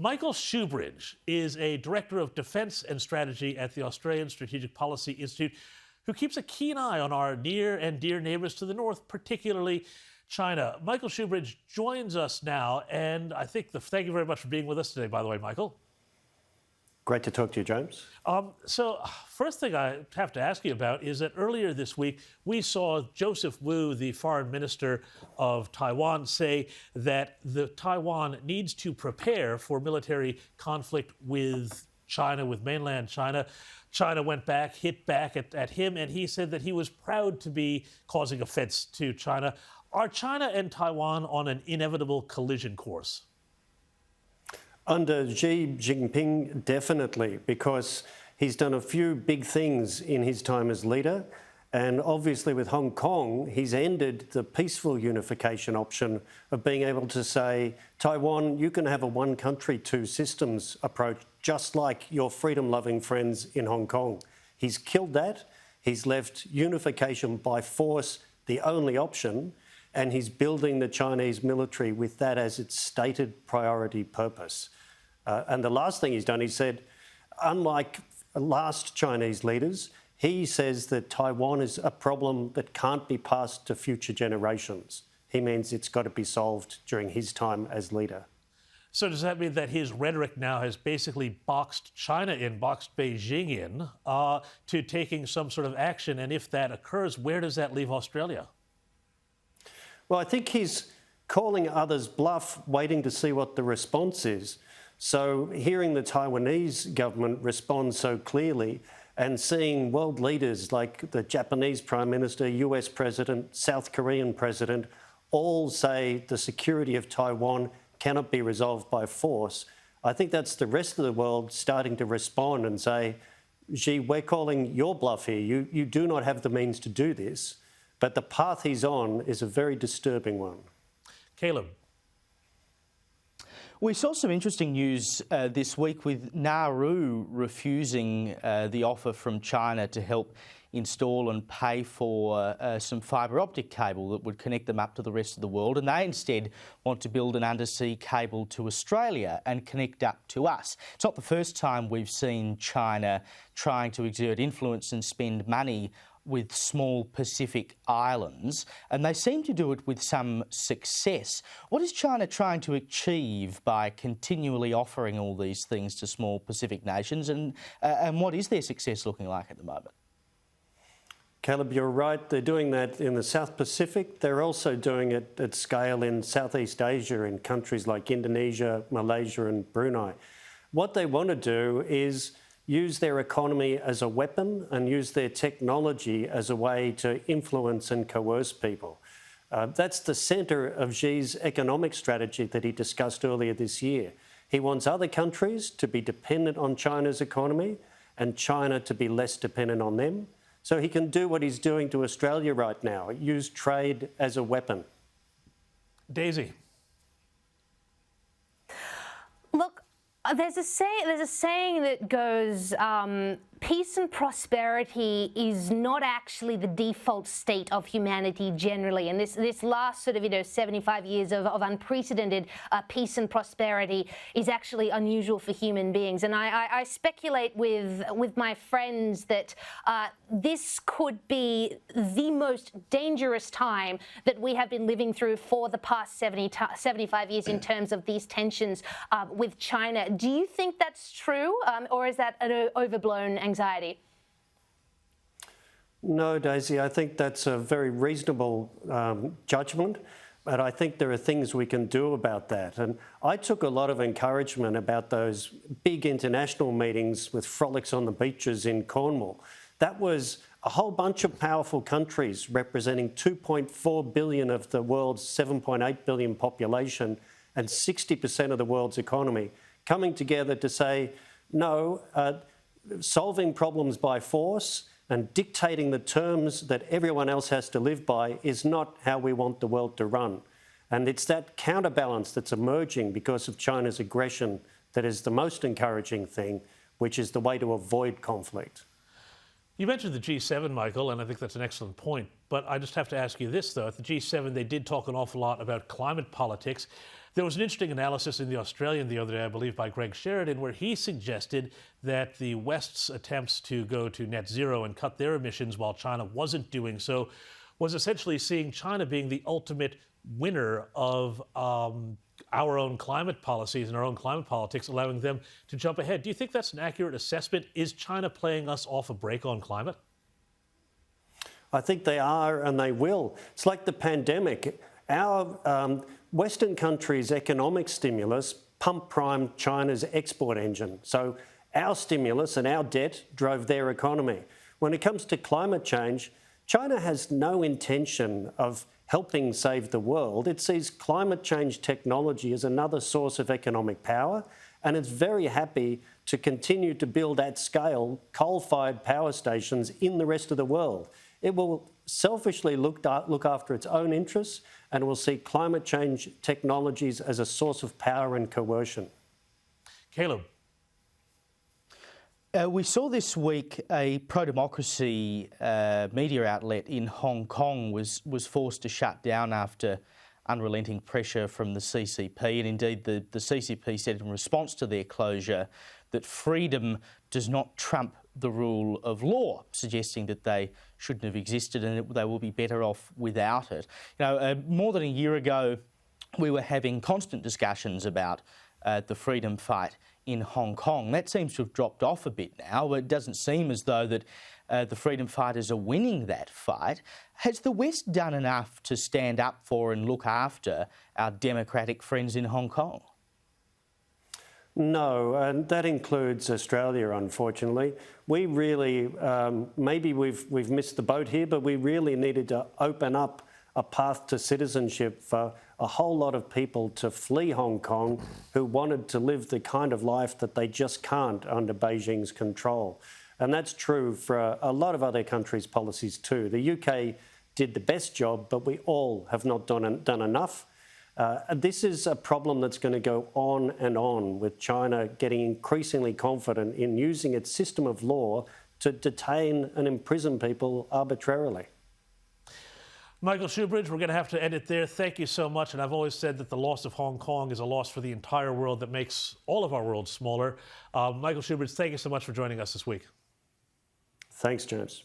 Michael Shoebridge is a Director of Defence and Strategy at the Australian Strategic Policy Institute, who keeps a keen eye on our near and dear neighbours to the north, particularly China. Michael Shoebridge joins us now, and thank you very much for being with us today, by the way, Michael. Great to talk to you, James. So first thing I have to ask you about is that earlier this week, we saw Joseph Wu, the foreign minister of Taiwan, say that Taiwan needs to prepare for military conflict with China, with mainland China. China went back, hit back at him, and he said that he was proud to be causing offense to China. Are China and Taiwan on an inevitable collision course? Under Xi Jinping, definitely, because he's done a few big things in his time as leader. And obviously with Hong Kong, he's ended the peaceful unification option of being able to say, Taiwan, you can have a one country, two systems approach, just like your freedom-loving friends in Hong Kong. He's killed that. He's left unification by force the only option, and he's building the Chinese military with that as its stated priority purpose. And the last thing he's done, he said, unlike last Chinese leaders, he says that Taiwan is a problem that can't be passed to future generations. He means it's got to be solved during his time as leader. So does that mean that his rhetoric now has basically boxed China in, boxed Beijing in, to taking some sort of action? And if that occurs, where does that leave Australia? Well, I think he's calling others bluff, waiting to see what the response is. So hearing the Taiwanese government respond so clearly and seeing world leaders like the Japanese Prime Minister, US President, South Korean President, all say the security of Taiwan cannot be resolved by force, I think that's the rest of the world starting to respond and say, Xi, we're calling your bluff here. You do not have the means to do this, but the path he's on is a very disturbing one. Caleb. We saw some interesting news this week with Nauru refusing the offer from China to help install and pay for some fibre optic cable that would connect them up to the rest of the world, and they instead want to build an undersea cable to Australia and connect up to us. It's not the first time we've seen China trying to exert influence and spend money with small Pacific islands, and they seem to do it with some success. What is China trying to achieve by continually offering all these things to small Pacific nations, and what is their success looking like at the moment? Caleb, you're right. They're doing that in the South Pacific. They're also doing it at scale in Southeast Asia, in countries like Indonesia, Malaysia and Brunei. What they want to do is use their economy as a weapon and use their technology as a way to influence and coerce people. That's the centre of Xi's economic strategy that he discussed earlier this year. He wants other countries to be dependent on China's economy and China to be less dependent on them. So he can do what he's doing to Australia right now, use trade as a weapon. Daisy. Look, there's a saying that goes, peace and prosperity is not actually the default state of humanity generally. And this last sort of, 75 years of unprecedented peace and prosperity is actually unusual for human beings. And I speculate with my friends that this could be the most dangerous time that we have been living through for the past 75 years in terms of these tensions with China. Do you think that's true, or is that an overblown anxiety? No, Daisy, I think that's a very reasonable judgment, but I think there are things we can do about that. And I took a lot of encouragement about those big international meetings with frolics on the beaches in Cornwall. That was a whole bunch of powerful countries representing 2.4 billion of the world's 7.8 billion population and 60% of the world's economy coming together to say, no, solving problems by force and dictating the terms that everyone else has to live by is not how we want the world to run. And it's that counterbalance that's emerging because of China's aggression that is the most encouraging thing, which is the way to avoid conflict. You mentioned the G7, Michael, and I think that's an excellent point. But I just have to ask you this, though. At the G7, they did talk an awful lot about climate politics. There was an interesting analysis in The Australian the other day, I believe, by Greg Sheridan, where he suggested that the West's attempts to go to net zero and cut their emissions while China wasn't doing so was essentially seeing China being the ultimate winner of our own climate policies and our own climate politics, allowing them to jump ahead. Do you think that's an accurate assessment? Is China playing us off a break on climate? I think they are, and they will. It's like the pandemic. Our Western countries' economic stimulus pump-primed China's export engine. So our stimulus and our debt drove their economy. When it comes to climate change, China has no intention of helping save the world. It sees climate change technology as another source of economic power, and it's very happy to continue to build at scale coal-fired power stations in the rest of the world. It will selfishly look after its own interests, and it will see climate change technologies as a source of power and coercion. Caleb. We saw this week a pro-democracy media outlet in Hong Kong was forced to shut down after unrelenting pressure from the CCP. And indeed, the CCP said in response to their closure that freedom does not trump the rule of law, suggesting that they shouldn't have existed and they will be better off without it. You know, more than a year ago, we were having constant discussions about the freedom fight in Hong Kong. That seems to have dropped off a bit now. It doesn't seem as though that the freedom fighters are winning that fight. Has the West done enough to stand up for and look after our democratic friends in Hong Kong? No, and that includes Australia, unfortunately. We really, maybe we've missed the boat here, but we really needed to open up a path to citizenship for a whole lot of people to flee Hong Kong who wanted to live the kind of life that they just can't under Beijing's control. And that's true for a lot of other countries' policies too. The UK did the best job, but we all have not done enough. This is a problem that's going to go on and on, with China getting increasingly confident in using its system of law to detain and imprison people arbitrarily. Michael Shoebridge, we're going to have to end it there. Thank you so much. And I've always said that the loss of Hong Kong is a loss for the entire world that makes all of our worlds smaller. Michael Shoebridge, thank you so much for joining us this week. Thanks, James.